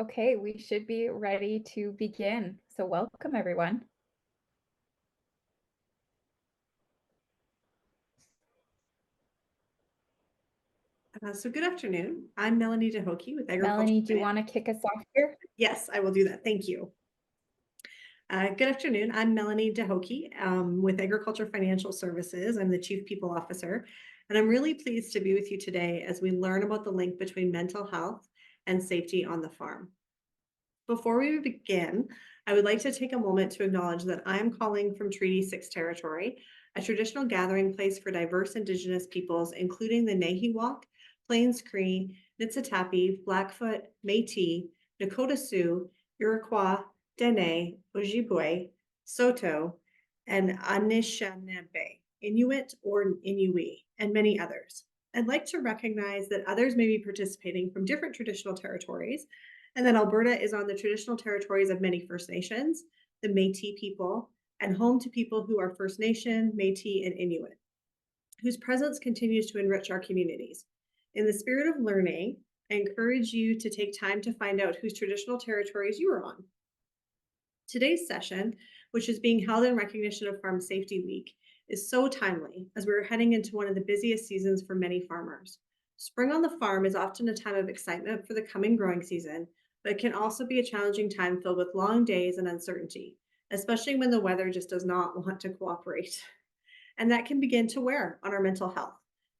Okay, we should be ready to begin. So welcome everyone. So good afternoon. I'm Melanie DeHoki with Agriculture Melanie, do you Finance. want to kick us off here? Yes, I will do that. Thank you. Good afternoon. I'm Melanie DeHoki with Agriculture Financial Services. I'm the Chief People Officer, and I'm really pleased to be with you today as we learn about the link between mental health and safety on the farm. Before we begin, I would like to take a moment to acknowledge that I am calling from Treaty 6 territory, a traditional gathering place for diverse Indigenous peoples, including the Nahiwak, Plains Cree, Niitsitapi, Blackfoot, Métis, Nakota Sioux, Iroquois, Dene, Ojibwe, Saulteaux, and Anishinaabe, Inuit or Inuit, and many others. I'd like to recognize that others may be participating from different traditional territories and then Alberta is on the traditional territories of many First Nations, the Métis people, and home to people who are First Nation, Métis, and Inuit, whose presence continues to enrich our communities. In the spirit of learning, I encourage you to take time to find out whose traditional territories you are on. Today's session, which is being held in recognition of Farm Safety Week, is so timely as we're heading into one of the busiest seasons for many farmers. Spring on the farm is often a time of excitement for the coming growing season, but it can also be a challenging time filled with long days and uncertainty, especially when the weather just does not want to cooperate. And that can begin to wear on our mental health.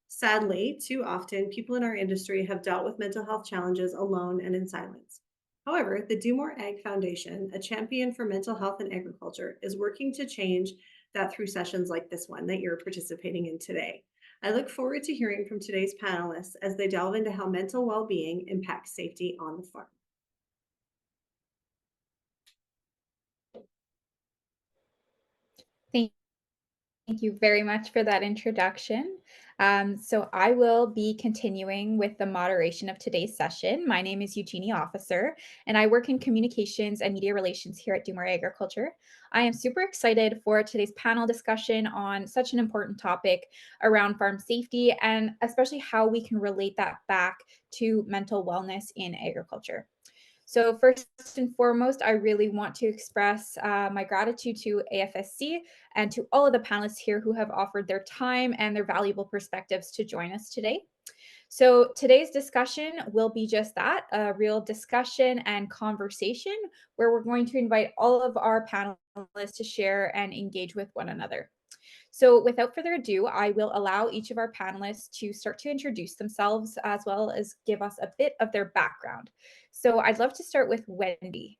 Sadly, too often, people in our industry have dealt with mental health challenges alone and in silence. However, the Do More Ag Foundation, a champion for mental health in agriculture, is working to change that through sessions like this one that you're participating in today. I look forward to hearing from today's panelists as they delve into how mental well being impacts safety on the farm. Thank Thank you very much for that introduction. So I will be continuing with the moderation of today's session. My name is Eugenie Officer, and I work in communications and media relations here at Do More Agriculture. I am super excited for today's panel discussion on such an important topic around farm safety and especially how we can relate that back to mental wellness in agriculture. So first and foremost, I really want to express my gratitude to AFSC and to all of the panelists here who have offered their time and their valuable perspectives to join us today. So today's discussion will be just that, a real discussion and conversation where we're going to invite all of our panelists to share and engage with one another. So without further ado, I will allow each of our panelists to start to introduce themselves as well as give us a bit of their background. So I'd love to start with Wendy.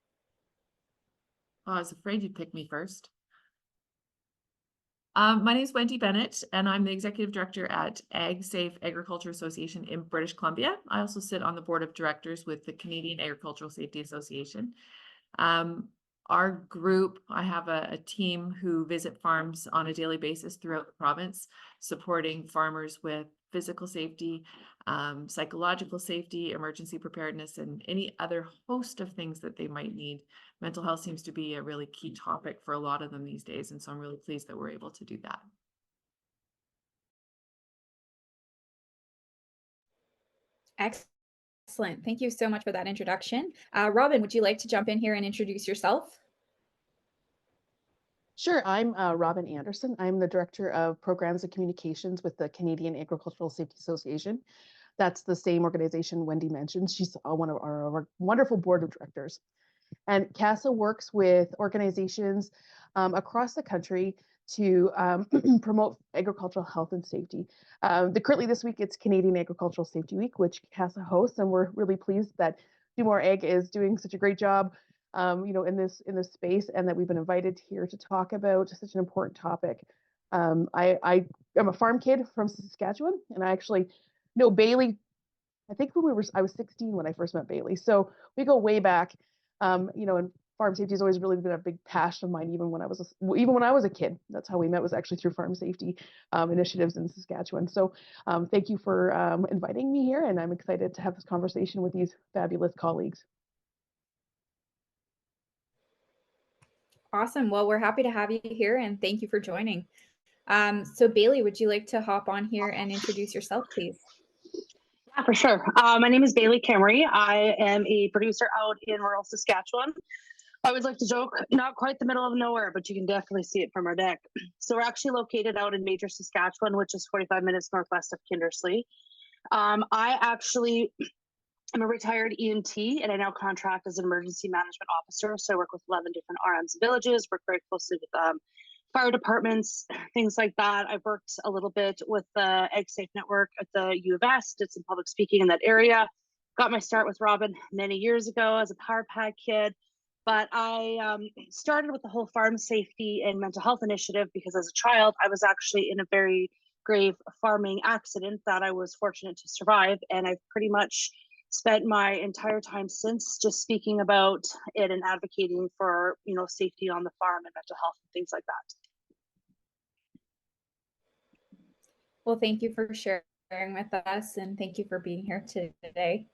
Oh, I was afraid you'd pick me first. My name is Wendy Bennett, and I'm the Executive Director at Ag Safe Agriculture Association in British Columbia. I also sit on the Board of Directors with the Canadian Agricultural Safety Association. Our group, I have a team who visit farms on a daily basis throughout the province, supporting farmers with physical safety, psychological safety, emergency preparedness, and any other host of things that they might need. Mental health seems to be a really key topic for a lot of them these days, and so I'm really pleased that we're able to do that. Excellent. Thank you so much for that introduction. Robin, would you like to jump in here and introduce yourself? Sure. I'm Robin Anderson. I'm the Director of Programs and Communications with the Canadian Agricultural Safety Association. That's the same organization Wendy mentioned. She's one of our wonderful board of directors. And CASA works with organizations across the country to promote agricultural health and safety. Currently this week, it's Canadian Agricultural Safety Week, which CASA hosts, and we're really pleased that Do More Ag is doing such a great job in this space, and that we've been invited here to talk about such an important topic. I am a farm kid from Saskatchewan, and I actually know Bailey. I think I was 16 when I first met Bailey, so we go way back. And farm safety has always really been a big passion of mine, even when I was a kid. That's how we met, was actually through farm safety initiatives in Saskatchewan. So thank you for inviting me here, and I'm excited to have this conversation with these fabulous colleagues. Awesome. Well, we're happy to have you here and thank you for joining. So Bailey, would you like to hop on here and introduce yourself, please? For sure. My name is Bailey Camry. I am a producer out in rural Saskatchewan. I always like to joke, not quite the middle of nowhere, but you can definitely see it from our deck. So we're actually located out in Major Saskatchewan, which is 45 minutes northwest of Kindersley. I actually am a retired EMT, and I now contract as an emergency management officer. So I work with 11 different RMs and villages, work very closely with fire departments, things like that. I've worked a little bit with the Egg Safe Network at the U of S, did some public speaking in that area. Got my start with Robin many years ago as a Power Pack kid. But I started with the whole farm safety and mental health initiative because as a child, I was actually in a very grave farming accident that I was fortunate to survive. And I've pretty much spent my entire time since just speaking about it and advocating for, safety on the farm and mental health and things like that. Well, thank you for sharing with us, and thank you for being here today.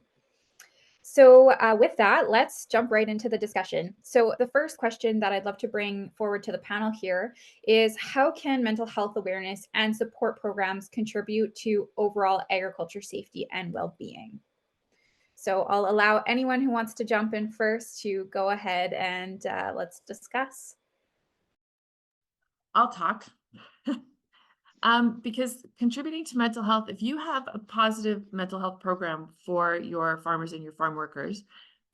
So with that, let's jump right into the discussion. So the first question that I'd love to bring forward to the panel here is, how can mental health awareness and support programs contribute to overall agriculture safety and well-being? So I'll allow anyone who wants to jump in first to go ahead and let's discuss. I'll talk. Because contributing to mental health, if you have a positive mental health program for your farmers and your farm workers,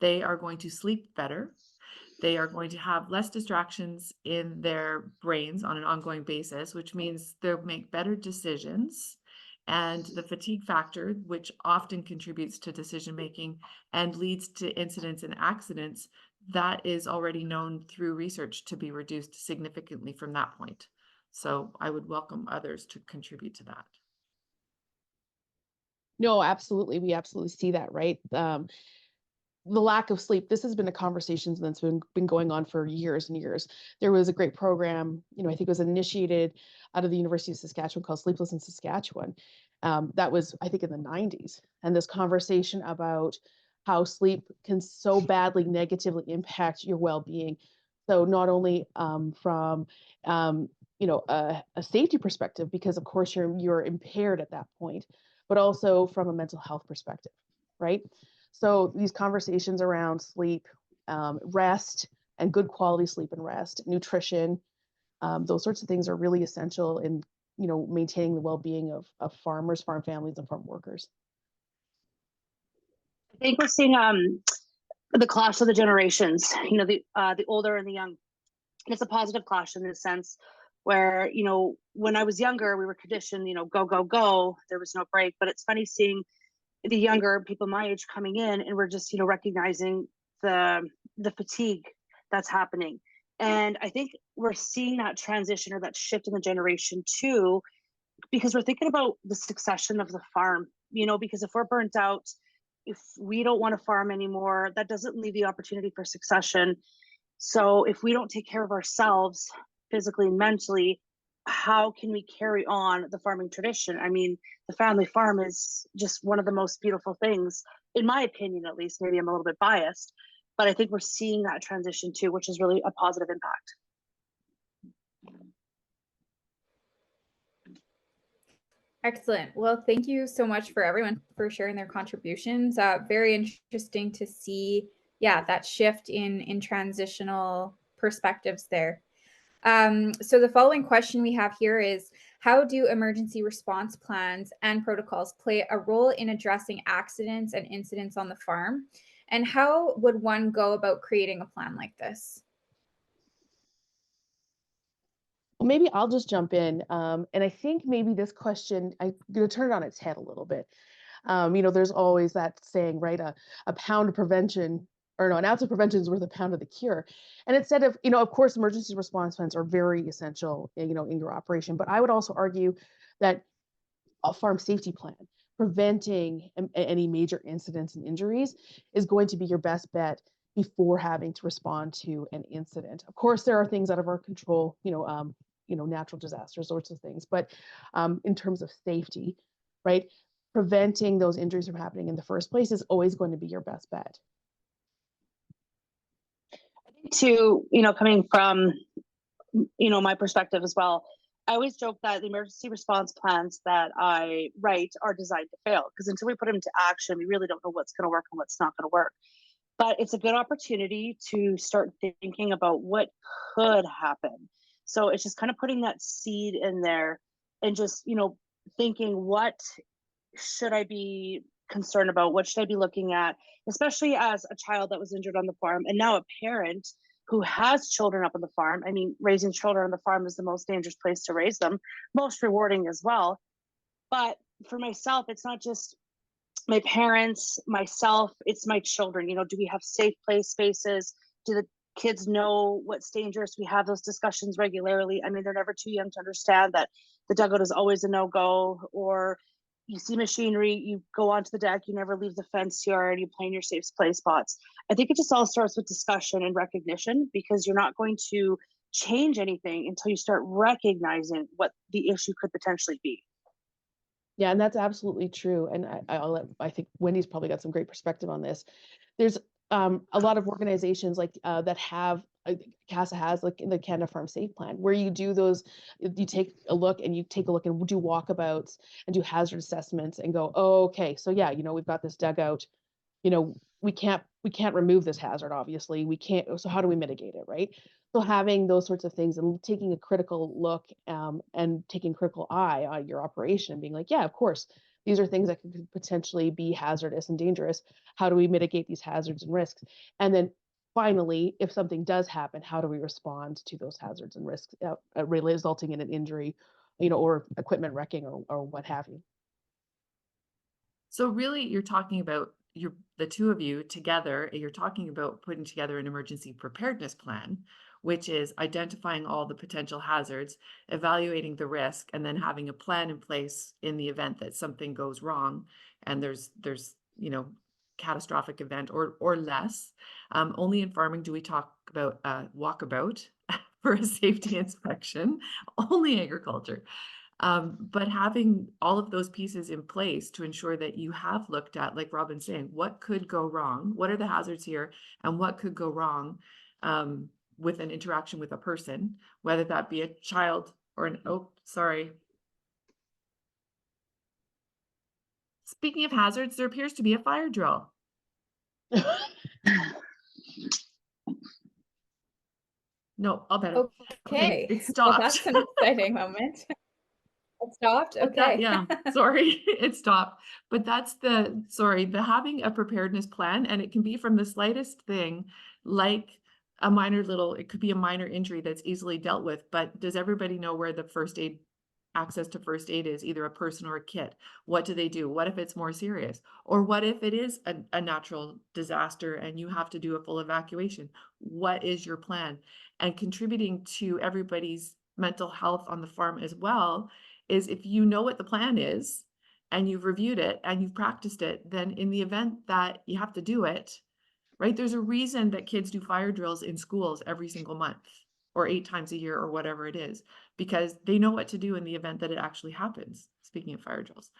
they are going to sleep better. They are going to have less distractions in their brains on an ongoing basis, which means they'll make better decisions. And the fatigue factor, which often contributes to decision making and leads to incidents and accidents, that is already known through research to be reduced significantly from that point. So I would welcome others to contribute to that. No, absolutely. We absolutely see that, right? The lack of sleep, this has been a conversation that's been going on for years and years. There was a great program, I think it was initiated out of the University of Saskatchewan called Sleepless in Saskatchewan. That was, I think, in the 90s. And this conversation about how sleep can so badly negatively impact your well-being. So not only from a safety perspective, because of course you're impaired at that point, but also from a mental health perspective, right? So these conversations around sleep, rest, and good quality sleep and rest, nutrition, those sorts of things are really essential in maintaining the well-being of farmers, farm families, and farm workers. I think we're seeing the clash of the generations. The older and the young. And it's a positive clash in this sense where, when I was younger, we were conditioned, go, go, go. There was no break. But it's funny seeing the younger people my age coming in, and we're just, recognizing the fatigue that's happening. And I think we're seeing that transition or that shift in the generation too, because we're thinking about the succession of the farm, because if we're burnt out, if we don't want to farm anymore, that doesn't leave the opportunity for succession. So if we don't take care of ourselves physically and mentally, how can we carry on the farming tradition? I mean, the family farm is just one of the most beautiful things, in my opinion, at least. Maybe I'm a little bit biased, but I think we're seeing that transition too, which is really a positive impact. Excellent. Well, thank you so much for everyone for sharing their contributions. Very interesting to see, that shift in transitional perspectives there. So the following question we have here is, how do emergency response plans and protocols play a role in addressing accidents and incidents on the farm? And how would one go about creating a plan like this? Well, maybe I'll just jump in. And I think maybe this question, I'm going to turn it on its head a little bit. There's always that saying, right? A pound of prevention, or no, an ounce of prevention is worth a pound of the cure. And instead of, of course, emergency response plans are very essential, in your operation. But I would also argue that a farm safety plan, preventing any major incidents and injuries, is going to be your best bet before having to respond to an incident. Of course, there are things out of our control, natural disasters, sorts of things. But in terms of safety, right, preventing those injuries from happening in the first place is always going to be your best bet. To, coming from, my perspective as well, I always joke that the emergency response plans that I write are designed to fail, because until we put them into action, we really don't know what's going to work and what's not going to work. But it's a good opportunity to start thinking about what could happen. So it's just kind of putting that seed in there and just, thinking, what should I be concerned about? What should I be looking at? Especially as a child that was injured on the farm and now a parent who has children up on the farm. I mean, raising children on the farm is the most dangerous place to raise them, most rewarding as well. But for myself, it's not just my parents, myself, it's my children. Do we have safe play spaces? Do the kids know what's dangerous? We have those discussions regularly. I mean, they're never too young to understand that the dugout is always a no-go, or you see machinery, you go onto the deck, you never leave the fence yard, you play in your safe play spots. I think it just all starts with discussion and recognition, because you're not going to change anything until you start recognizing what the issue could potentially be. Yeah, and that's absolutely true. And I think Wendy's probably got some great perspective on this. There's a lot of organizations like that have CASA has, like in the Canada Farm Safe Plan, where you do those, you take a look and do walkabouts and do hazard assessments and go, oh, okay, so yeah, we've got this dugout, we can't remove this hazard, obviously. We can't, so how do we mitigate it, right? So having those sorts of things and taking a critical look and taking critical eye on your operation, being like, yeah, of course, these are things that could potentially be hazardous and dangerous. How do we mitigate these hazards and risks? And then finally, if something does happen, how do we respond to those hazards and risks resulting in an injury, or equipment wrecking or what have you? So really, you're talking about the two of you together, you're talking about putting together an emergency preparedness plan, which is identifying all the potential hazards, evaluating the risk, and then having a plan in place in the event that something goes wrong and there's catastrophic event or less. Only in farming do we talk about walkabout for a safety inspection, only agriculture. But having all of those pieces in place to ensure that you have looked at, like Robin's saying, what could go wrong? What are the hazards here? And what could go wrong with an interaction with a person, whether that be a child or sorry. Speaking of hazards, there appears to be a fire drill. No, I'll bet. Okay. It Well, stopped. that's an exciting moment. It stopped? But that, Okay. yeah, sorry, it stopped. But that's the having a preparedness plan, and it can be from the slightest thing, like it could be a minor injury that's easily dealt with, but does everybody know where the access to first aid is, either a person or a kit? What do they do? What if it's more serious? Or what if it is a natural disaster and you have to do a full evacuation? What is your plan? And contributing to everybody's mental health on the farm as well is, if you know what the plan is and you've reviewed it and you've practiced it, then in the event that you have to do it, right? There's a reason that kids do fire drills in schools every single month or 8 times a year or whatever it is, because they know what to do in the event that it actually happens. Speaking of fire drills.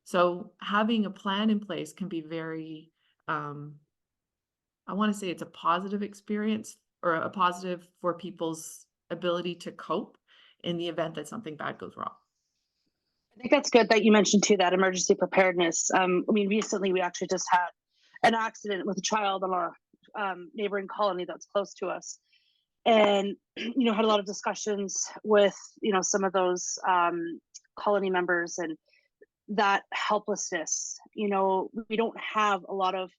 So having a plan in place can be very, I want to say it's a positive experience, or a positive for people's ability to cope in the event that something bad goes wrong. I think that's good that you mentioned too, that emergency preparedness. I mean, recently we actually just had an accident with a child on our neighboring colony that's close to us, and had a lot of discussions with some of those colony members, and that helplessness. We don't have a lot of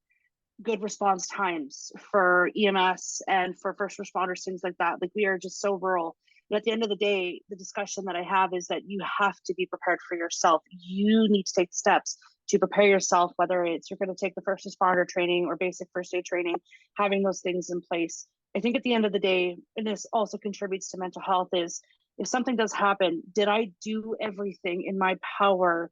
good response times for EMS and for first responders, things like that. Like, we are just so rural. And at the end of the day, the discussion that I have is that you have to be prepared for yourself. You need to take steps to prepare yourself, whether it's you're going to take the first responder training or basic first aid training, having those things in place. I think at the end of the day, and this also contributes to mental health, is if something does happen, did I do everything in my power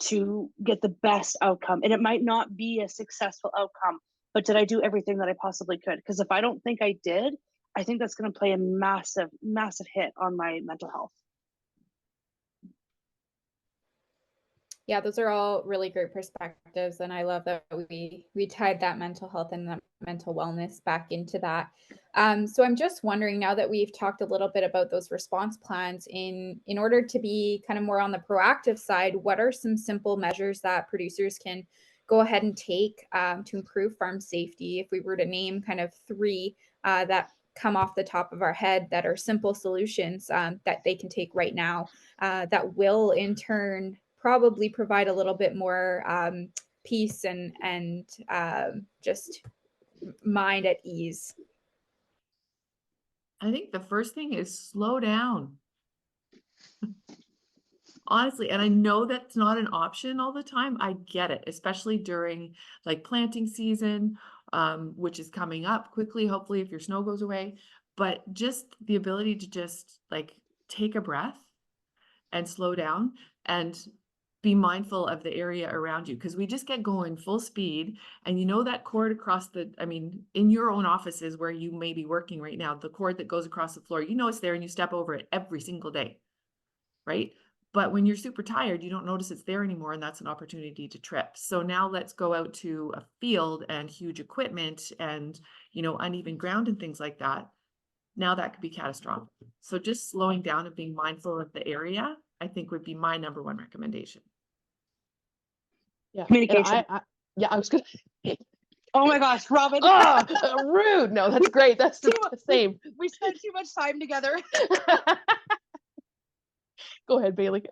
to get the best outcome? And it might not be a successful outcome, but did I do everything that I possibly could? Because if I don't think I did, I think that's going to play a massive, massive hit on my mental health. Yeah, those are all really great perspectives, and I love that we tied that mental health and that mental wellness back into that. So I'm just wondering, now that we've talked a little bit about those response plans, in order to be kind of more on the proactive side, what are some simple measures that producers can go ahead and take to improve farm safety? If we were to name kind of three that come off the top of our head that are simple solutions that they can take right now, that will in turn probably provide a little bit more peace and just mind at ease. I think the first thing is slow down. Honestly, and I know that's not an option all the time. I get it, especially during like planting season, which is coming up quickly, hopefully, if your snow goes away. But just the ability to just like take a breath and slow down and be mindful of the area around you, because we just get going full speed. And you know that cord across the, I mean, in your own offices where you may be working right now, the cord that goes across the floor, you know it's there and you step over it every single day, right? But when you're super tired, you don't notice it's there anymore, and that's an opportunity to trip. So now let's go out to a field and huge equipment and, you know, uneven ground and things like that. Now that could be catastrophic. So just slowing down and being mindful of the area, I think would be my number one recommendation. Yeah. And Communication. I was gonna. Oh my gosh, Robin. Oh, rude. No, that's great. That's the same. We spent too much time together. Go ahead, Bailey.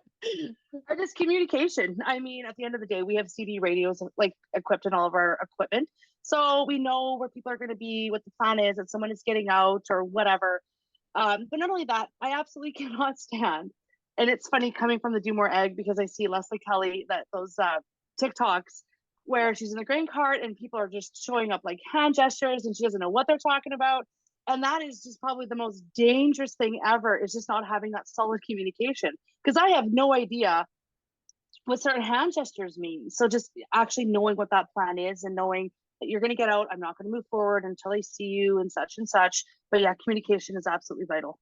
Or just communication. I mean, at the end of the day, we have CD radios like equipped in all of our equipment. So we know where people are going to be, what the plan is, if someone is getting out or whatever. But not only that, I absolutely cannot stand. And it's funny coming from the Do More Egg, because I see Leslie Kelly, that those TikToks where she's in the grain cart and people are just showing up like hand gestures and she doesn't know what they're talking about. And that is just probably the most dangerous thing ever, is just not having that solid communication, because I have no idea what certain hand gestures mean. So just actually knowing what that plan is and knowing that you're going to get out, I'm not going to move forward until I see you and such and such. But yeah, communication is absolutely vital.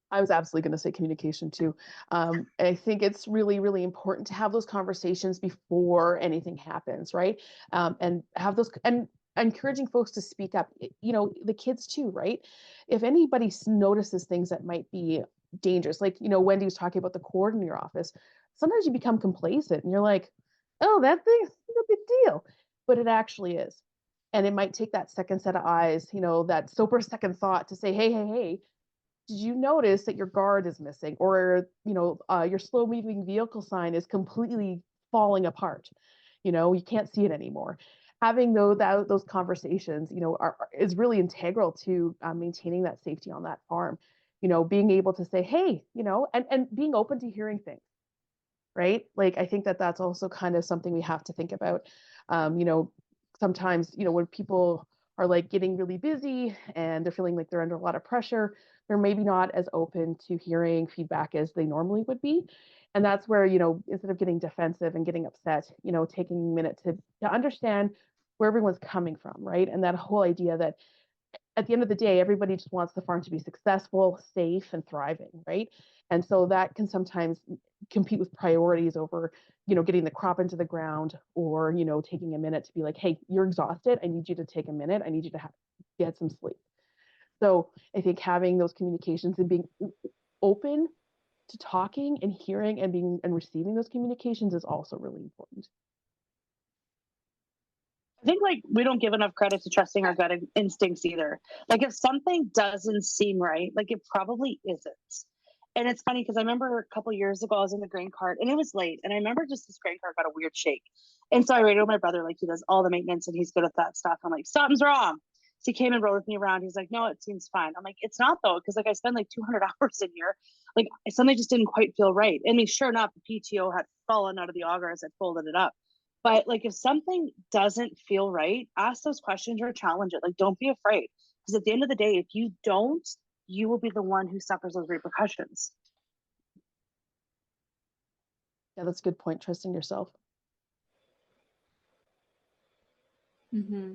I was absolutely going to say communication too. I think it's really, really important to have those conversations before anything happens, right? And have those and encouraging folks to speak up. You know, the kids too, right? If anybody notices things that might be dangerous, like Wendy was talking about the cord in your office. Sometimes you become complacent and you're like, "Oh, that thing's no big deal," but it actually is. And it might take that second set of eyes, that sober second thought to say, "Hey, hey, hey, did you notice that your guard is missing, or your slow moving vehicle sign is completely falling apart? You can't see it anymore." Having those conversations is really integral to maintaining that safety on that farm. Being able to say, hey, and being open to hearing things, right? Like, I think that that's also kind of something we have to think about. Sometimes when people are like getting really busy and they're feeling like they're under a lot of pressure, they're maybe not as open to hearing feedback as they normally would be. And that's where, instead of getting defensive and getting upset, taking a minute to understand where everyone's coming from, right? And that whole idea that at the end of the day, everybody just wants the farm to be successful, safe, and thriving, right? And so that can sometimes compete with priorities over, getting the crop into the ground, or, taking a minute to be like, hey, you're exhausted. I need you to take a minute. I need you to get some sleep. So I think having those communications and being open to talking and hearing and receiving those communications is also really important. I think like we don't give enough credit to trusting our gut instincts either. Like if something doesn't seem right, like it probably isn't. And it's funny because I remember a couple years ago I was in the grain cart and it was late, and I remember just this grain cart got a weird shake. And so I radioed my brother, like he does all the maintenance and he's good at that stuff. I'm like, something's wrong. So he came and rode with me around. He's like, no, it seems fine. I'm like, it's not though, because like I spend like 200 hours in here. Like something just didn't quite feel right. I mean, sure enough, the PTO had fallen out of the auger as I folded it up. But like if something doesn't feel right, ask those questions or challenge it. Like don't be afraid. Because at the end of the day, if you don't, you will be the one who suffers those repercussions. Yeah, that's a good point. Trusting yourself. Mm-hmm.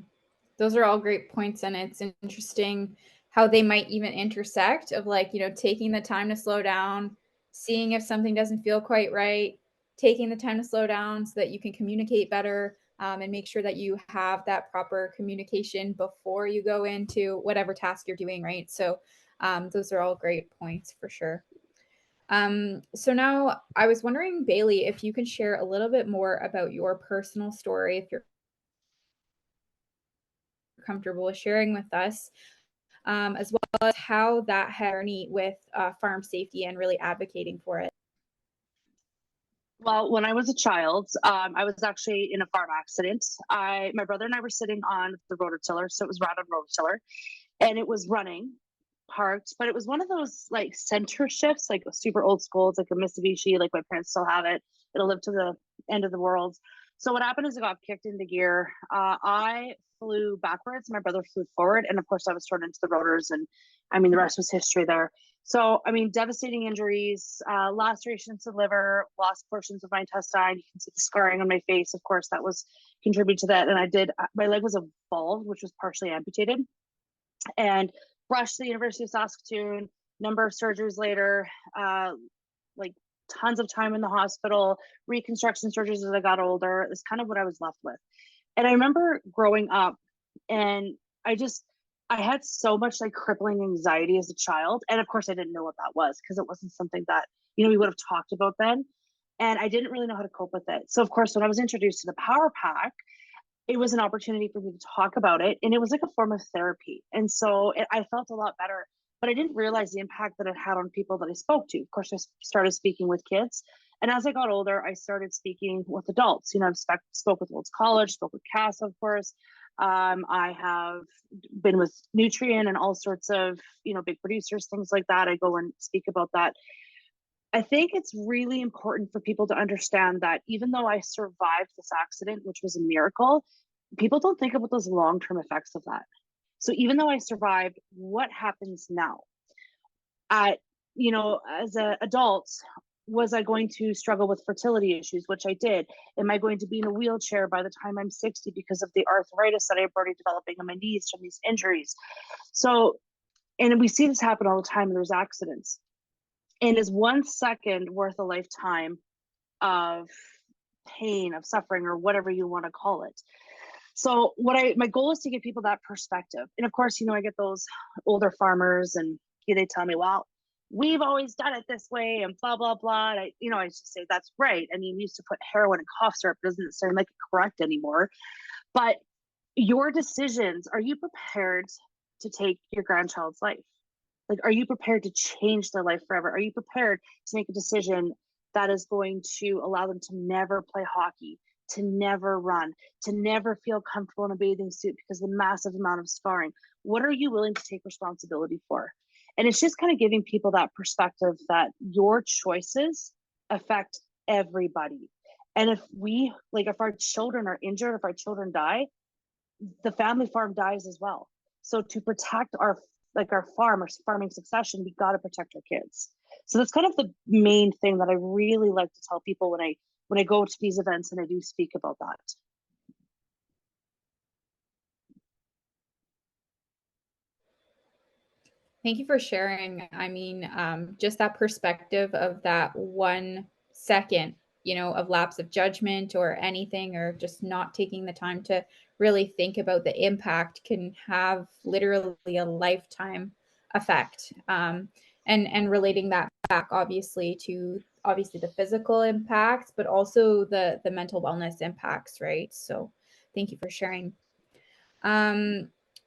Those are all great points, and it's interesting how they might even intersect of like, taking the time to slow down, seeing if something doesn't feel quite right, taking the time to slow down so that you can communicate better, and make sure that you have that proper communication before you go into whatever task you're doing, right? So those are all great points for sure. So now I was wondering, Bailey, if you can share a little bit more about your personal story, if you're comfortable with sharing with us, as well as how that journey with farm safety and really advocating for it. Well, when I was a child, I was actually in a farm accident. My brother and I were sitting on the rototiller, so it was right on rototiller, and it was running, parked, but it was one of those like center shifts, like super old school. It's like a Mitsubishi, like my parents still have it. It'll live to the end of the world. So what happened is it got kicked into gear. I flew backwards, my brother flew forward, and of course I was thrown into the rotors, and I mean the rest was history there. So I mean, devastating injuries, lacerations to the liver, lost portions of my intestine. You can see the scarring on my face. Of course, that was contributed to that. And I did. My leg was evolved, which was partially amputated, and rushed to the University of Saskatoon. Number of surgeries later, like tons of time in the hospital, reconstruction surgeries as I got older. It's kind of what I was left with. And I remember growing up, and I had so much like crippling anxiety as a child. And of course, I didn't know what that was because it wasn't something that, we would have talked about then. And I didn't really know how to cope with it. So, of course, when I was introduced to the Power Pack, it was an opportunity for me to talk about it. And it was like a form of therapy. And so I felt a lot better, but I didn't realize the impact that it had on people that I spoke to. Of course, I started speaking with kids. And as I got older, I started speaking with adults. I've spoke with Wolds College, spoke with CASA, of course. I have been with Nutrien and all sorts of, big producers, things like that. I go and speak about that. I think it's really important for people to understand that even though I survived this accident, which was a miracle, people don't think about those long-term effects of that. So even though I survived, what happens now? As an adult, was I going to struggle with fertility issues, which I did? Am I going to be in a wheelchair by the time I'm 60 because of the arthritis that I'm already developing in my knees from these injuries? So, and we see this happen all the time in those accidents. And is 1 second worth a lifetime of pain, of suffering, or whatever you want to call it? So my goal is to give people that perspective. And of course, I get those older farmers and they tell me, well, we've always done it this way and blah, blah, blah. And I just say, that's right. I mean, we used to put heroin in cough syrup. It doesn't necessarily make it correct anymore. But your decisions, are you prepared to take your grandchild's life? Like, are you prepared to change their life forever? Are you prepared to make a decision that is going to allow them to never play hockey, to never run, to never feel comfortable in a bathing suit because of the massive amount of scarring? What are you willing to take responsibility for? And it's just kind of giving people that perspective that your choices affect everybody. And if our children are injured, if our children die, the family farm dies as well. So to protect our farm, our farming succession, we got to protect our kids. So that's kind of the main thing that I really like to tell people when I go to these events and I do speak about that. Thank you for sharing. I mean, just that perspective of that 1 second, of lapse of judgment or anything, or just not taking the time to really think about the impact can have literally a lifetime effect. And relating that back, obviously, to the physical impacts, but also the mental wellness impacts, right? So thank you for sharing.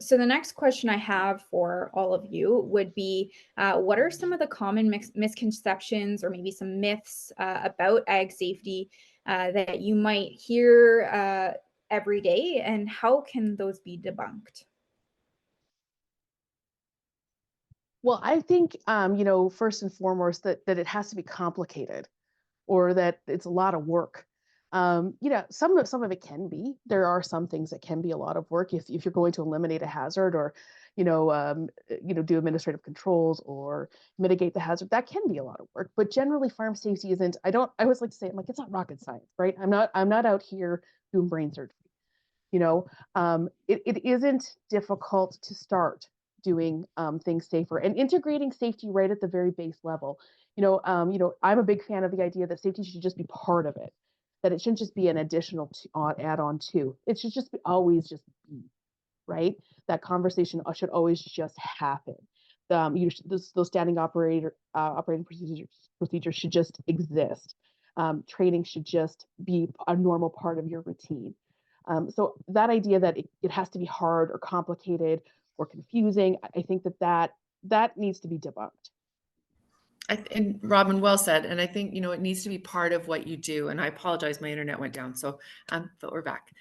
So the next question I have for all of you would be, what are some of the common misconceptions or maybe some myths about ag safety that you might hear every day, and how can those be debunked? Well, I think, first and foremost, that it has to be complicated, or that it's a lot of work. Some of it can be. There are some things that can be a lot of work if you're going to eliminate a hazard, or do administrative controls or mitigate the hazard. That can be a lot of work. But generally, farm safety isn't. I always like to say, it's not rocket science, right? I'm not out here doing brain surgery. It isn't difficult to start doing things safer and integrating safety right at the very base level. I'm a big fan of the idea that safety should just be part of it, that it shouldn't just be an additional add-on to. It should just be always just be, right? That conversation should always just happen. Those standing operating procedures should just exist. Training should just be a normal part of your routine. So that idea that it has to be hard or complicated or confusing, I think that needs to be debunked. And Robin, well said. And I think, it needs to be part of what you do. And I apologize, my internet went down. So, but we're back.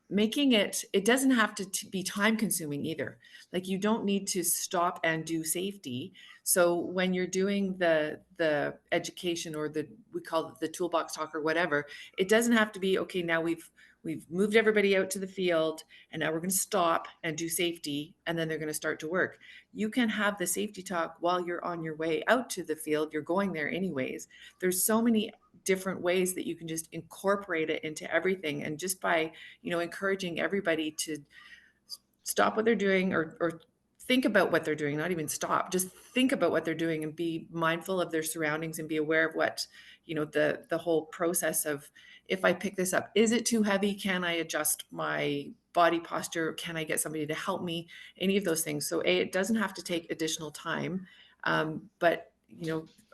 Making it doesn't have to be time consuming either. Like you don't need to stop and do safety. So when you're doing the education or we call it the toolbox talk or whatever, it doesn't have to be, okay, now we've moved everybody out to the field and now we're going to stop and do safety and then they're going to start to work. You can have the safety talk while you're on your way out to the field. You're going there anyways. There's so many different ways that you can just incorporate it into everything. And just by, encouraging everybody to stop what they're doing or think about what they're doing, not even stop, just think about what they're doing and be mindful of their surroundings and be aware of what, the whole process of, if I pick this up, is it too heavy? Can I adjust my body posture? Can I get somebody to help me? Any of those things. So it doesn't have to take additional time. But,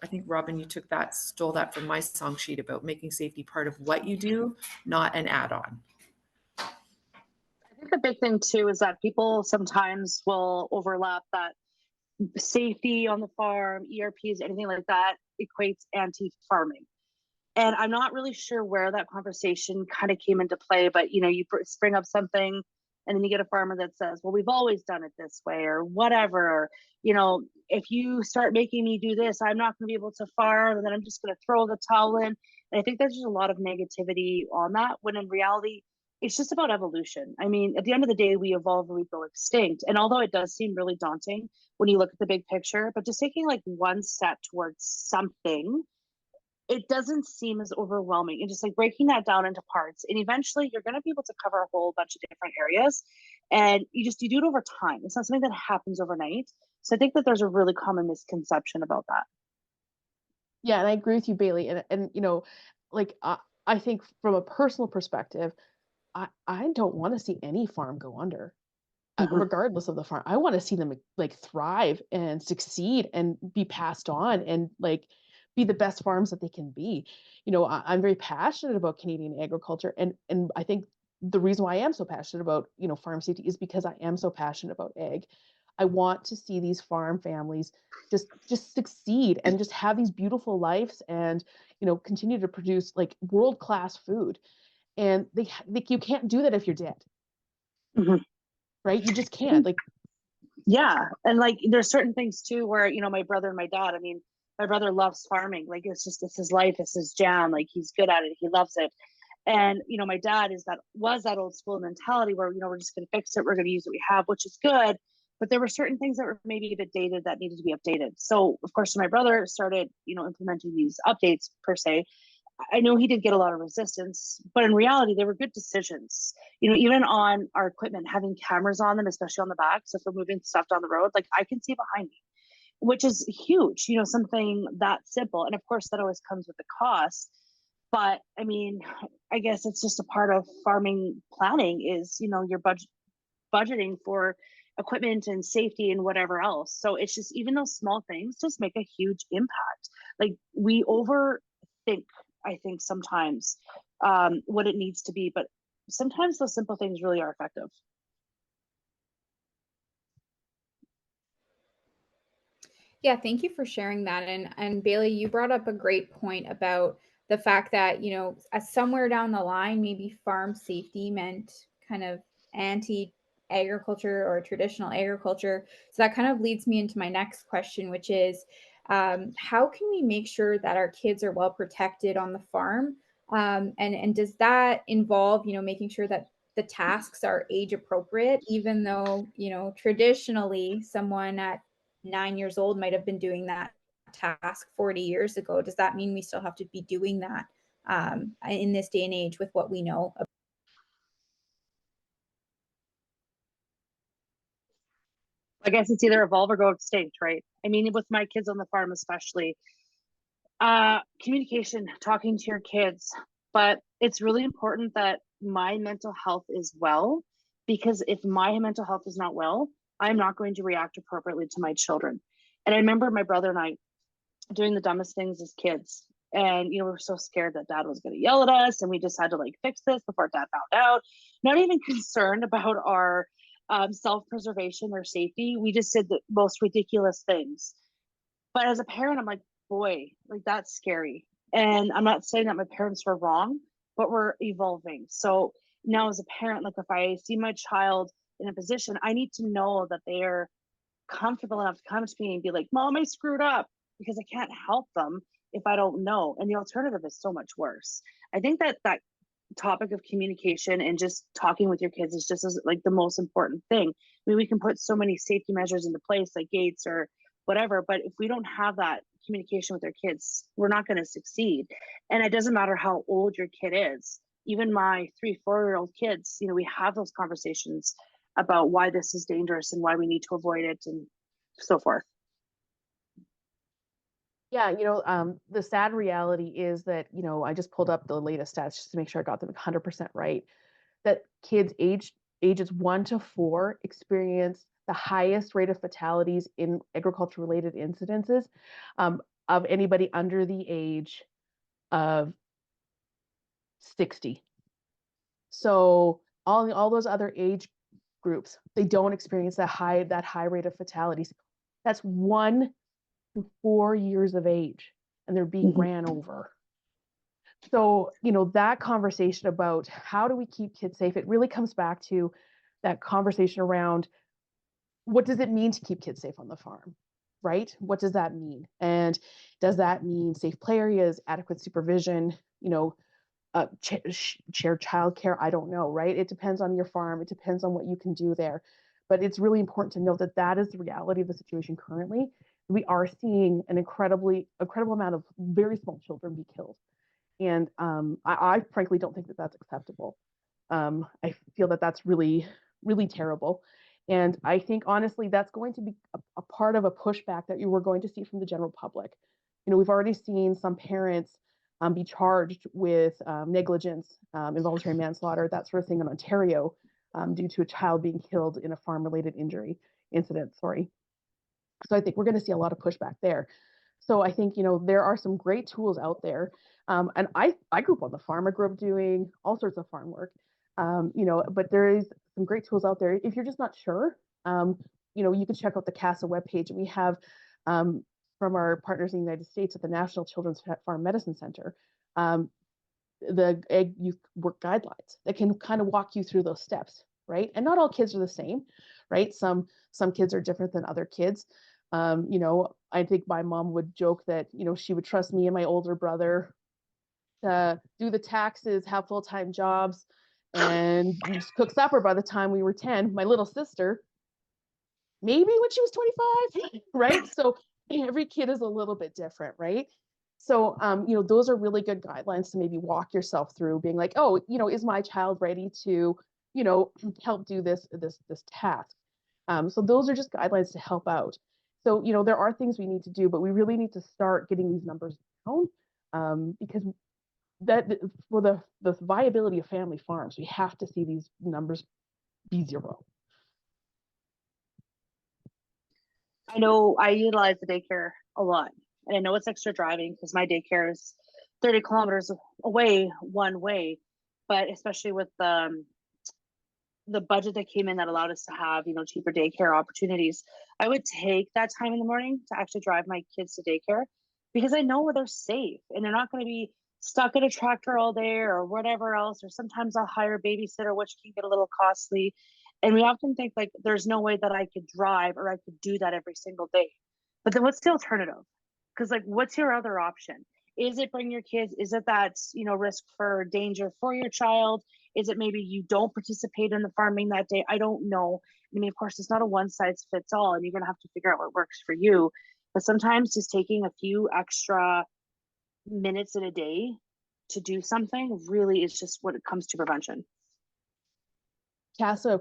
I think Robin, you stole that from my song sheet about making safety part of what you do, not an add-on. I think the big thing too is that people sometimes will overlap that safety on the farm, ERPs, anything like that equates anti-farming. And I'm not really sure where that conversation kind of came into play, but you bring up something and then you get a farmer that says, well, we've always done it this way or whatever, or, if you start making me do this, I'm not going to be able to farm and then I'm just going to throw the towel in. And I think there's just a lot of negativity on that when in reality, it's just about evolution. I mean, at the end of the day, we evolve or we go extinct. And although it does seem really daunting when you look at the big picture, but just taking like one step towards something, it doesn't seem as overwhelming, and just like breaking that down into parts, and eventually you're going to be able to cover a whole bunch of different areas, and you do it over time. It's not something that happens overnight. So I think that there's a really common misconception about that. Yeah, and I agree with you, Bailey. And like I think from a personal perspective, I don't want to see any farm go under, Mhm. regardless of the farm. I want to see them like thrive and succeed and be passed on and like be the best farms that they can be. I'm very passionate about Canadian agriculture, and I think the reason why I am so passionate about farm safety is because I am so passionate about ag. I want to see these farm families just succeed and just have these beautiful lives and continue to produce like world class food. And you can't do that if you're dead, Mhm. right? You just can't. Like, Yeah. And like there's certain things too where, my brother and my dad, I mean, my brother loves farming. Like it's his life, it's his jam. Like he's good at it. He loves it. And, my dad was that old school mentality where, we're just going to fix it. We're going to use what we have, which is good. But there were certain things that were maybe a bit dated that needed to be updated. So of course, when my brother started, implementing these updates per se, I know he did get a lot of resistance, but in reality, they were good decisions. Even on our equipment, having cameras on them, especially on the back. So if we're moving stuff down the road, like I can see behind me, which is huge, something that simple. And of course, that always comes with a cost. But I mean, I guess it's just a part of farming planning is, your budgeting for equipment and safety and whatever else. So it's just, even those small things just make a huge impact. Like we overthink, I think sometimes, what it needs to be, but sometimes those simple things really are effective. Yeah, thank you for sharing that. And Bailey, you brought up a great point about the fact that, somewhere down the line, maybe farm safety meant kind of anti agriculture or traditional agriculture. So that kind of leads me into my next question, which is how can we make sure that our kids are well protected on the farm? And does that involve, making sure that the tasks are age appropriate, even though, traditionally someone at 9 years old might have been doing that task 40 years ago. Does that mean we still have to be doing that in this day and age with what we know? I guess it's either evolve or go extinct, right? I mean, with my kids on the farm, especially, Communication, talking to your kids, but it's really important that my mental health is well, because if my mental health is not well, I'm not going to react appropriately to my children. And I remember my brother and I doing the dumbest things as kids. And, we were so scared that dad was going to yell at us. And we just had to like fix this before dad found out. Not even concerned about our self-preservation or safety. We just did the most ridiculous things. But as a parent, I'm like, boy, like that's scary. And I'm not saying that my parents were wrong, but we're evolving. So now as a parent, like if I see my child in a position, I need to know that they are comfortable enough to come to me and be like, Mom, I screwed up, because I can't help them if I don't know. And the alternative is so much worse. I think that topic of communication and just talking with your kids is just like the most important thing. I mean, we can put so many safety measures into place like gates or whatever, but if we don't have that communication with our kids, we're not going to succeed. And it doesn't matter how old your kid is. Even my 3-4-year-old kids, we have those conversations about why this is dangerous and why we need to avoid it and so forth. Yeah, the sad reality is that, I just pulled up the latest stats just to make sure I got them 100% right, that kids ages 1 to 4 experience the highest rate of fatalities in agriculture-related incidences of anybody under the age of 60. So all those other age groups, they don't experience that high rate of fatalities. That's 1 to 4 years of age, and they're being ran over. So, that conversation about how do we keep kids safe, it really comes back to that conversation around what does it mean to keep kids safe on the farm, right? What does that mean? And does that mean safe play areas, adequate supervision, shared childcare? I don't know, right? It depends on your farm. It depends on what you can do there. But it's really important to note that that is the reality of the situation currently. We are seeing an incredible amount of very small children be killed. And I frankly don't think that that's acceptable. I feel that that's really, really terrible. And I think, honestly, that's going to be a part of a pushback that we're going to see from the general public. We've already seen some parents be charged with negligence, involuntary manslaughter, that sort of thing in Ontario due to a child being killed in a farm-related incident. So I think we're going to see a lot of pushback there. So I think, there are some great tools out there. And I grew up on the farm. I grew up doing all sorts of farm work, but there is some great tools out there. If you're just not sure, you can check out the CASA webpage. We have, from our partners in the United States at the National Children's Farm Medicine Center, the Egg Youth Work Guidelines that can kind of walk you through those steps, right? And not all kids are the same, right? Some kids are different than other kids. I think my mom would joke that, she would trust me and my older brother to do the taxes, have full-time jobs, and just cook supper by the time we were 10. My little sister, maybe when she was 25, right? So every kid is a little bit different, right? So, those are really good guidelines to maybe walk yourself through, being like, oh, is my child ready to, help do this task? So those are just guidelines to help out. So, there are things we need to do, but we really need to start getting these numbers down, because that for the viability of family farms, we have to see these numbers be zero. I know I utilize the daycare a lot, and I know it's extra driving because my daycare is 30 kilometers away one way, but especially with the budget that came in that allowed us to have, cheaper daycare opportunities, I would take that time in the morning to actually drive my kids to daycare, because I know where they're safe and they're not going to be stuck in a tractor all day or whatever else. Or sometimes I'll hire a babysitter, which can get a little costly. And we often think like there's no way that I could drive or I could do that every single day. But then what's the alternative? Because like, what's your other option? Is it bring your kids? Is it that, risk for danger for your child? Is it maybe you don't participate in the farming that day? I don't know. I mean, of course, it's not a one size fits all, and you're going to have to figure out what works for you. But sometimes just taking a few extra minutes in a day to do something really is just what it comes to prevention. CASA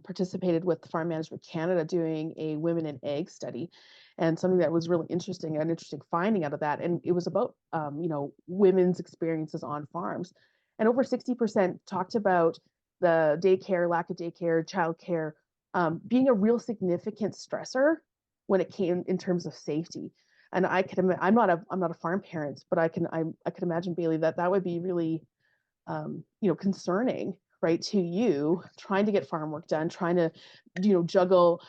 participated with Farm Management Canada doing a women in ag study, and something that was really interesting, an interesting finding out of that. And it was about, women's experiences on farms. And over 60% talked about the daycare, lack of daycare, childcare, being a real significant stressor when it came in terms of safety. And I'm not a farm parent, but I can imagine, Bailey, that would be really, concerning, right, to you, trying to get farm work done, trying to, juggle,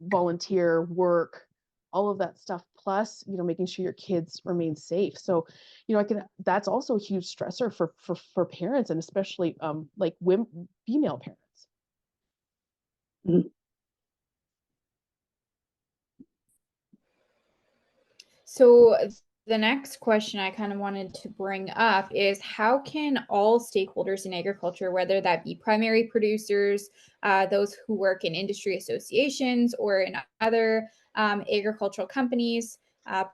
volunteer work, all of that stuff, plus, making sure your kids remain safe. So, that's also a huge stressor for parents, and especially like women, female parents. Mhm. So the next question I kind of wanted to bring up is how can all stakeholders in agriculture, whether that be primary producers, those who work in industry associations or in other agricultural companies,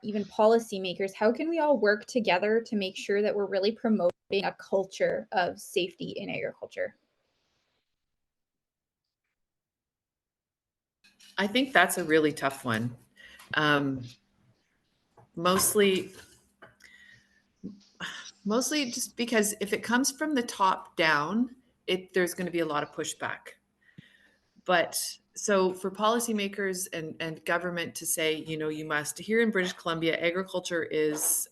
even policymakers, how can we all work together to make sure that we're really promoting a culture of safety in agriculture? I think that's a really tough one. Mostly just because if it comes from the top down, there's going to be a lot of pushback. But so for policymakers and government to say, you must, here in British Columbia, agriculture is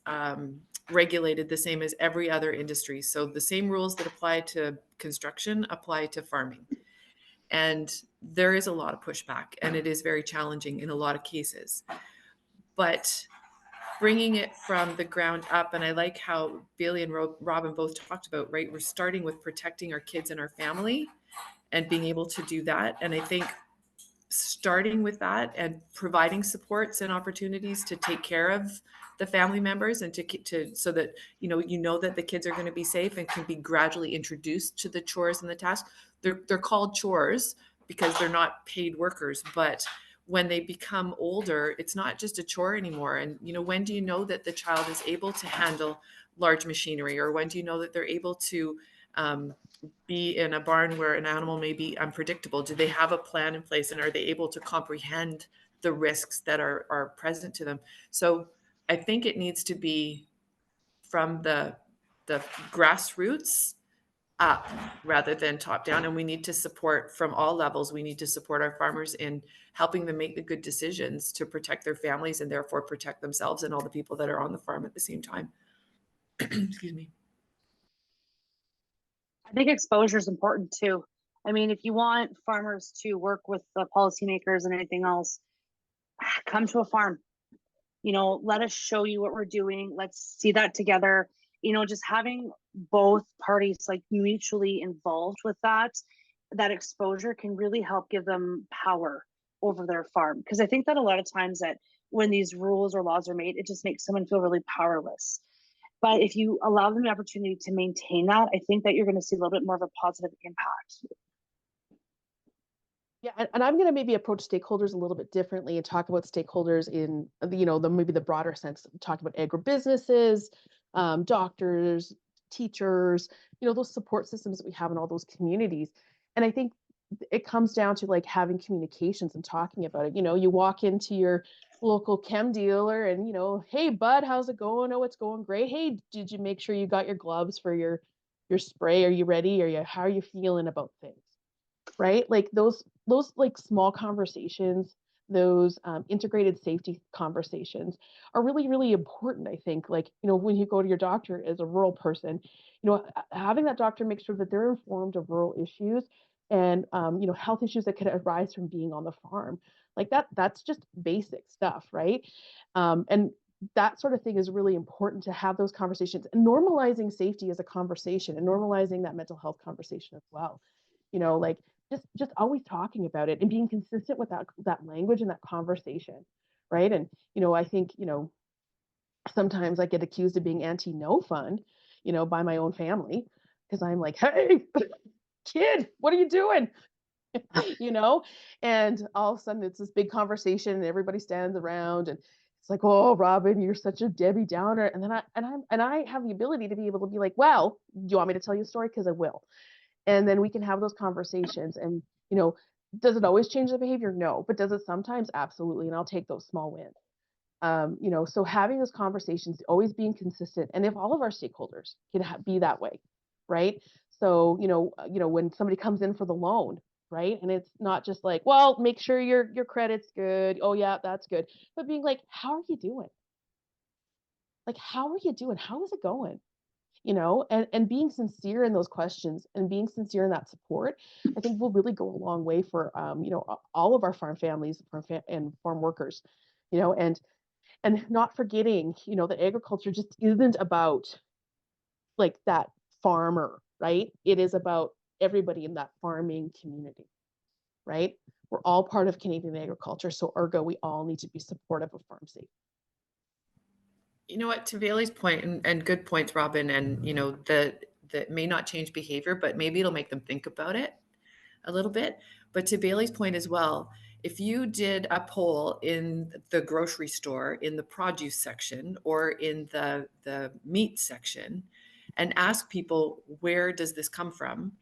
regulated the same as every other industry. So the same rules that apply to construction apply to farming. And there is a lot of pushback, and it is very challenging in a lot of cases. But bringing it from the ground up, and I like how Bailey and Robin both talked about, right? We're starting with protecting our kids and our family and being able to do that. And I think starting with that and providing supports and opportunities to take care of the family members and to so that that the kids are going to be safe and can be gradually introduced to the chores and the tasks. They're called chores because they're not paid workers, but when they become older, it's not just a chore anymore. And when do you know that the child is able to handle large machinery, or when do you know that they're able to be in a barn where an animal may be unpredictable? Do they have a plan in place, and are they able to comprehend the risks that are present to them? So I think it needs to be from the grassroots up rather than top down, and we need to support from all levels. We need to support our farmers in helping them make the good decisions to protect their families and therefore protect themselves and all the people that are on the farm at the same time. Excuse me. I think exposure is important too. I mean, if you want farmers to work with the policymakers and anything else, come to a farm. Let us show you what we're doing. Let's see that together. Just having both parties like mutually involved with that exposure can really help give them power over their farm. Because I think that a lot of times that when these rules or laws are made, it just makes someone feel really powerless. But if you allow them the opportunity to maintain that, I think that you're going to see a little bit more of a positive impact. Yeah, and I'm going to maybe approach stakeholders a little bit differently and talk about stakeholders in maybe the broader sense. Talk about agribusinesses, doctors, teachers, those support systems that we have in all those communities. And I think it comes down to like having communications and talking about it. You walk into your local chem dealer and hey bud, how's it going? Oh, it's going great. Hey, did you make sure you got your gloves for your spray? Are you ready? How are you feeling about things? Right? Like those like small conversations, those integrated safety conversations are really, really important. I think, like, when you go to your doctor as a rural person, having that doctor make sure that they're informed of rural issues and, health issues that could arise from being on the farm. Like that's just basic stuff, right? And that sort of thing is really important to have those conversations, and normalizing safety as a conversation and normalizing that mental health conversation as well. Like just always talking about it and being consistent with that language and that conversation, right? And I think sometimes I get accused of being anti-no fund, by my own family, because I'm like, hey, kid, what are you doing? And all of a sudden it's this big conversation and everybody stands around and it's like, oh, Robin, you're such a Debbie Downer. And then I have the ability to be able to be like, well, do you want me to tell you a story? Because I will. And then we can have those conversations. And, you know, does it always change the behavior? No. But does it sometimes? Absolutely. And I'll take those small wins. You know, so having those conversations, always being consistent, and if all of our stakeholders can be that way, right? So, when somebody comes in for the loan, right, and it's not just like, well, make sure your credit's good. Oh yeah, that's good. But being like, how are you doing? Like, how are you doing? How is it going? You know, and being sincere in those questions and being sincere in that support, I think will really go a long way for all of our farm families, and farm workers, you know, and not forgetting, that agriculture just isn't about like that farmer, right? It is about everybody in that farming community, right? We're all part of Canadian agriculture, so ergo, we all need to be supportive of farm safety. You know what, to Bailey's point, and good points, Robin, and that may not change behavior, but maybe it'll make them think about it a little bit. But to Bailey's point as well, if you did a poll in the grocery store, in the produce section, or in the meat section, and ask people, where does this come from?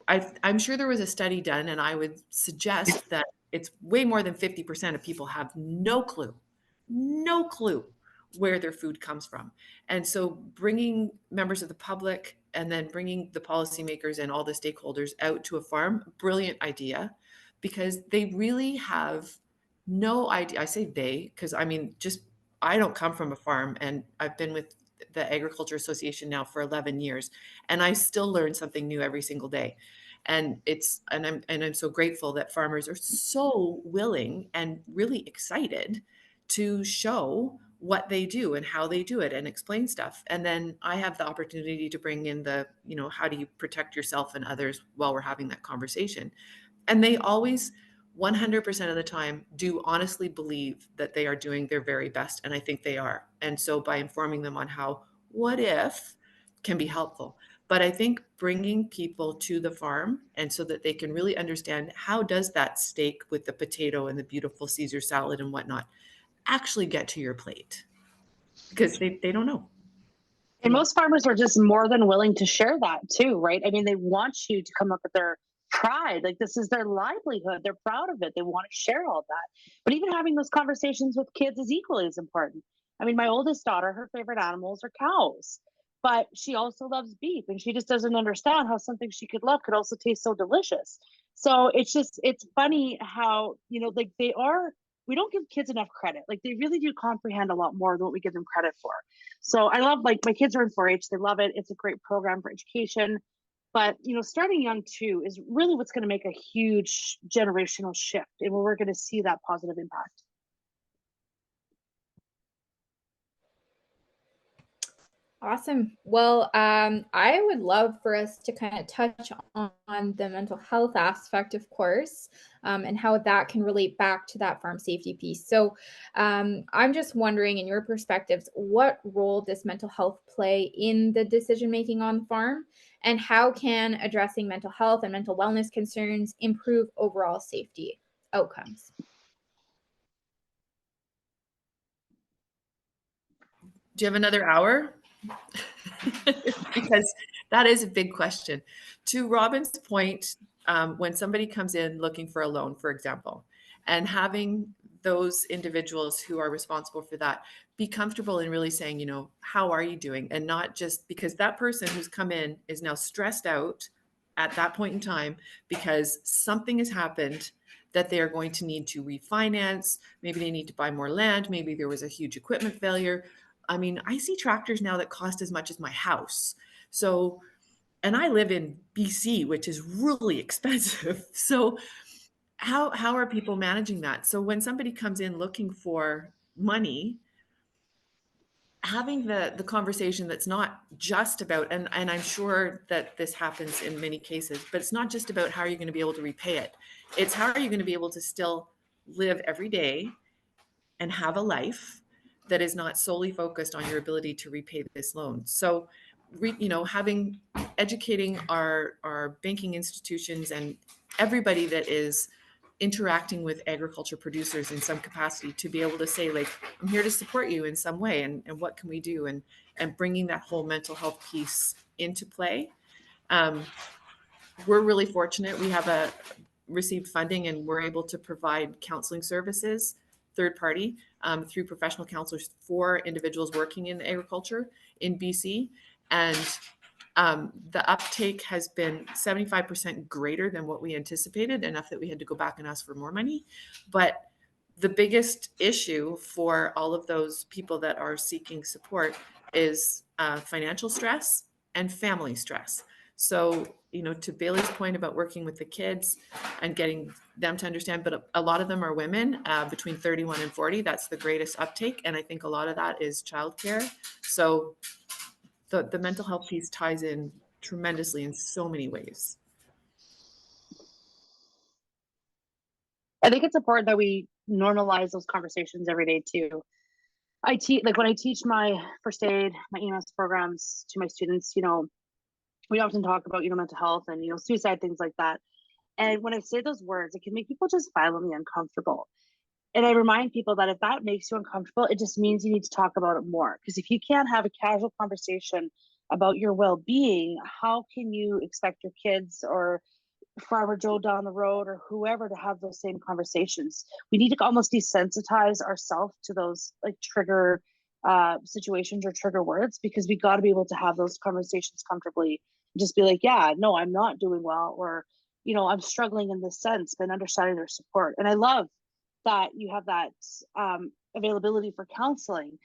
I'm sure there was a study done, and I would suggest that it's way more than 50% of people have no clue where their food comes from. And so bringing members of the public and then bringing the policymakers and all the stakeholders out to a farm, brilliant idea, because they really have no idea. I say they, because I don't come from a farm, and I've been with the Agriculture Association now for 11 years, and I still learn something new every single day. And I'm so grateful that farmers are so willing and really excited to show what they do and how they do it and explain stuff. And then I have the opportunity to bring in how do you protect yourself and others while we're having that conversation. And they always 100% of the time do honestly believe that they are doing their very best. And I think they are. And so by informing them on how what if can be helpful. But I think bringing people to the farm, and so that they can really understand, how does that steak with the potato and the beautiful Caesar salad and whatnot actually get to your plate? Because they don't know. And most farmers are just more than willing to share that too, right? I mean, they want you to come up with their pride. Like, this is their livelihood. They're proud of it. They want to share all that. But even having those conversations with kids is equally as important. I mean, my oldest daughter, her favorite animals are cows, but she also loves beef, and she just doesn't understand how something she could love could also taste so delicious. So it's funny how, like, we don't give kids enough credit. Like, they really do comprehend a lot more than what we give them credit for. So I love, like, my kids are in 4-H. They love it. It's a great program for education. But, starting young too is really what's going to make a huge generational shift, and where we're going to see that positive impact. Awesome. Well, I would love for us to kind of touch on the mental health aspect, of course, and how that can relate back to that farm safety piece. So I'm just wondering, in your perspectives, what role does mental health play in the decision-making on the farm? And how can addressing mental health and mental wellness concerns improve overall safety outcomes? Do you have another hour? Because that is a big question. To Robin's point, when somebody comes in looking for a loan, for example, and having those individuals who are responsible for that be comfortable in really saying, how are you doing? And not just because that person who's come in is now stressed out at that point in time because something has happened that they are going to need to refinance. Maybe they need to buy more land. Maybe there was a huge equipment failure. I mean, I see tractors now that cost as much as my house. So, and I live in BC, which is really expensive. So how are people managing that? So when somebody comes in looking for money, having the conversation that's not just about, and I'm sure that this happens in many cases, but it's not just about how are you going to be able to repay it. It's how are you going to be able to still live every day and have a life that is not solely focused on your ability to repay this loan. So, educating our banking institutions and everybody that is interacting with agriculture producers in some capacity to be able to say, like, I'm here to support you in some way, and what can we do, and bringing that whole mental health piece into play. we're really fortunate. We have received funding, and we're able to provide counseling services, third party, through professional counselors for individuals working in agriculture in BC. And the uptake has been 75% greater than what we anticipated, enough that we had to go back and ask for more money. But the biggest issue for all of those people that are seeking support is financial stress and family stress. So, to Bailey's point about working with the kids and getting them to understand, but a lot of them are women between 31 and 40. That's the greatest uptake. And I think a lot of that is childcare. So the mental health piece ties in tremendously in so many ways. I think it's important that we normalize those conversations every day too. When I teach my first aid, my EMS programs to my students, we often talk about, mental health and, suicide, things like that. And when I say those words, it can make people just violently uncomfortable. And I remind people that if that makes you uncomfortable, it just means you need to talk about it more. Because if you can't have a casual conversation about your well-being, how can you expect your kids or Farmer Joe down the road or whoever to have those same conversations? We need to almost desensitize ourselves to those like trigger situations or trigger words, because we got to be able to have those conversations comfortably. Just be like, yeah, no, I'm not doing well, or I'm struggling in this sense, but understanding their support. And I love that you have that availability for counseling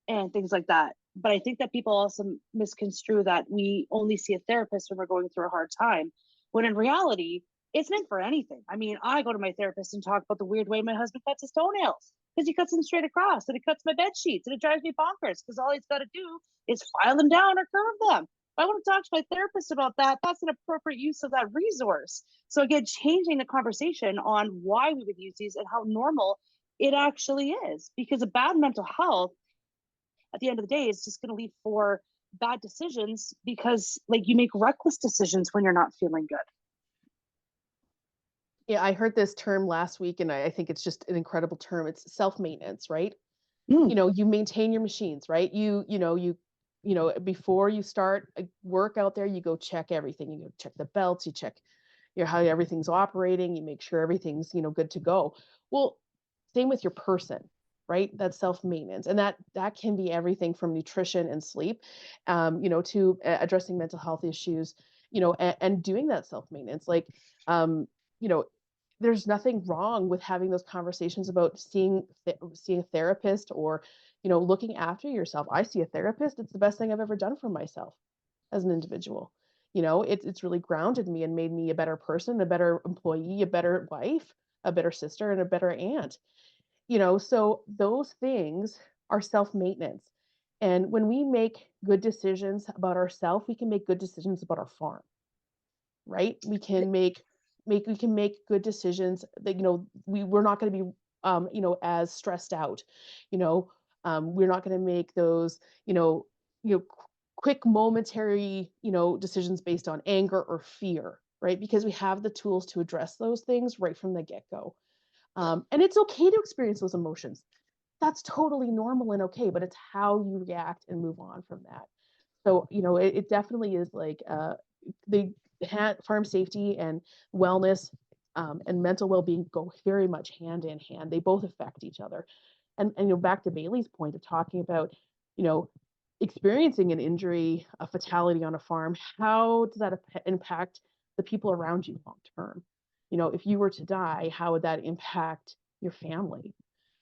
and things like that. But I think that people also misconstrue that we only see a therapist when we're going through a hard time, when in reality, it's meant for anything. I mean, I go to my therapist and talk about the weird way my husband cuts his toenails, because he cuts them straight across, and he cuts my bed sheets, and it drives me bonkers because all he's got to do is file them down or curve them. If I want to talk to my therapist about that, that's an appropriate use of that resource. So again, changing the conversation on why we would use these and how normal it actually is, because a bad mental health at the end of the day is just going to lead for bad decisions, because like you make reckless decisions when you're not feeling good. Yeah, I heard this term last week, and I think it's just an incredible term. It's self-maintenance, right? You maintain your machines, right? Before you start work out there, you go check everything. You go check the belts, you check how everything's operating, you make sure everything's, good to go. Well, same with your person, right? That's self-maintenance. And that can be everything from nutrition and sleep, to addressing mental health issues, and doing that self-maintenance. Like, there's nothing wrong with having those conversations about seeing a therapist, or, looking after yourself. I see a therapist. It's the best thing I've ever done for myself as an individual. It's really grounded me and made me a better person, a better employee, a better wife, a better sister, and a better aunt. So those things are self-maintenance. And when we make good decisions about ourselves, we can make good decisions about our farm, right? We can make good decisions that, we're not going to be, as stressed out, we're not going to make those, quick momentary, decisions based on anger or fear, right? Because we have the tools to address those things right from the get-go. And it's okay to experience those emotions. That's totally normal and okay, but it's how you react and move on from that. So, it definitely is like farm safety and wellness, and mental well-being go very much hand in hand. They both affect each other. And back to Bailey's point of talking about, experiencing an injury, a fatality on a farm, how does that impact the people around you long term? If you were to die, how would that impact your family,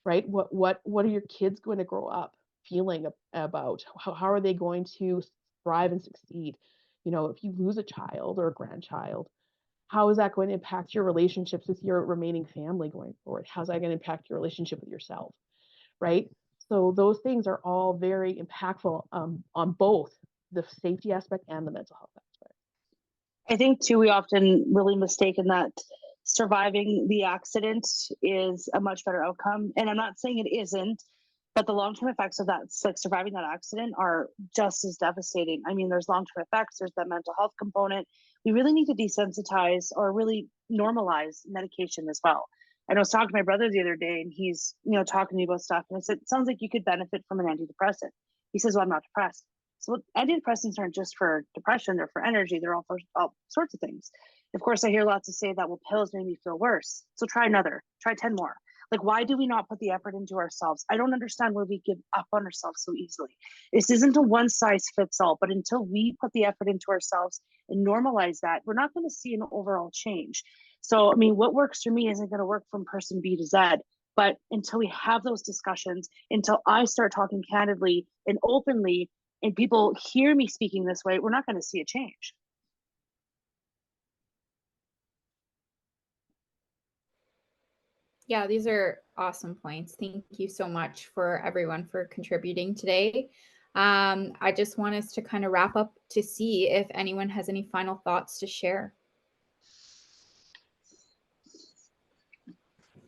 right? What are your kids going to grow up feeling about? How are they going to thrive and succeed? If you lose a child or a grandchild, how is that going to impact your relationships with your remaining family going forward? How's that going to impact your relationship with yourself, right? So those things are all very impactful, on both the safety aspect and the mental health aspect. I think too, we often really mistake in that surviving the accident is a much better outcome. And I'm not saying it isn't, but the long-term effects of that, like surviving that accident, are just as devastating. I mean, there's long-term effects, there's that mental health component. We really need to desensitize or really normalize medication as well. And I was talking to my brother the other day, and he's, talking to me about stuff. And I said, it sounds like you could benefit from an antidepressant. He says, well, I'm not depressed. So antidepressants aren't just for depression, they're for energy, they're all for all sorts of things. Of course, I hear lots of say that, well, pills made me feel worse. So try another, try 10 more. Like, why do we not put the effort into ourselves? I don't understand why we give up on ourselves so easily. This isn't a one size fits all, but until we put the effort into ourselves and normalize that, we're not going to see an overall change. So, I mean, what works for me isn't going to work from person B to Z. But until we have those discussions, until I start talking candidly and openly, and people hear me speaking this way, we're not going to see a change. Yeah, these are awesome points. Thank you so much for everyone for contributing today. I just want us to kind of wrap up to see if anyone has any final thoughts to share.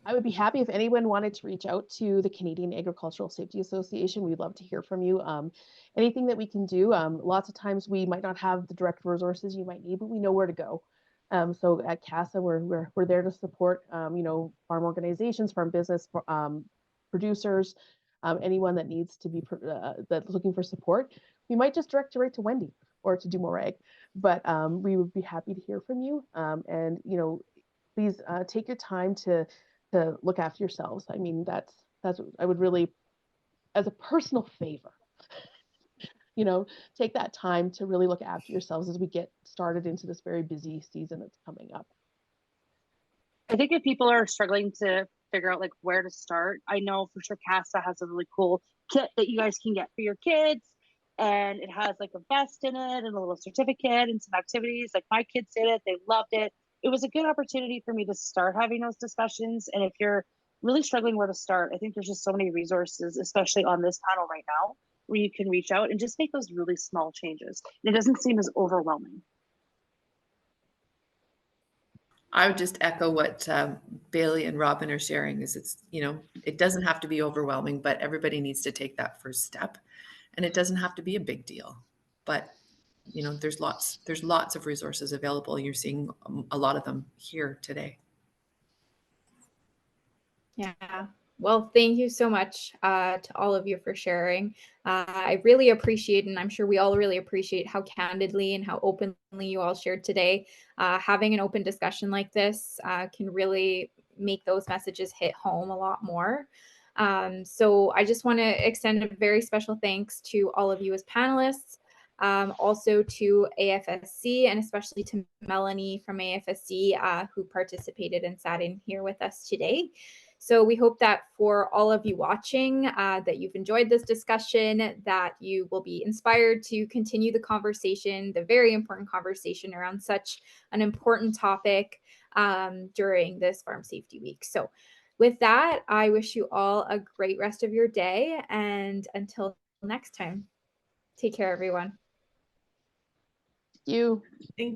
I would be happy if anyone wanted to reach out to the Canadian Agricultural Safety Association. We'd love to hear from you. Anything that we can do. Lots of times we might not have the direct resources you might need, but we know where to go. So at CASA, we're there to support, farm organizations, farm business, producers, anyone that needs to be that's looking for support. We might just direct you right to Wendy or to Do More Ag, but we would be happy to hear from you. And please take your time to look after yourselves. I mean, that's what I would really, as a personal favor, take that time to really look after yourselves as we get started into this very busy season that's coming up. I think if people are struggling to figure out like where to start, I know for sure CASA has a really cool kit that you guys can get for your kids. And it has like a vest in it and a little certificate and some activities. Like my kids did it, they loved it. It was a good opportunity for me to start having those discussions. And if you're really struggling where to start, I think there's just so many resources, especially on this panel right now, where you can reach out and just make those really small changes. And it doesn't seem as overwhelming. I would just echo what Bailey and Robin are sharing is it doesn't have to be overwhelming, but everybody needs to take that first step. And it doesn't have to be a big deal, but there's lots of resources available. You're seeing a lot of them here today. Yeah. Well, thank you so much to all of you for sharing. I really appreciate, and I'm sure we all really appreciate how candidly and how openly you all shared today. Having an open discussion like this can really make those messages hit home a lot more. So I just want to extend a very special thanks to all of you as panelists, also to AFSC, and especially to Melanie from AFSC who participated and sat in here with us today. So we hope that for all of you watching, that you've enjoyed this discussion, that you will be inspired to continue the conversation, the very important conversation around such an important topic during this Farm Safety Week. So with that, I wish you all a great rest of your day. And until next time, take care, everyone. Thank you. Thank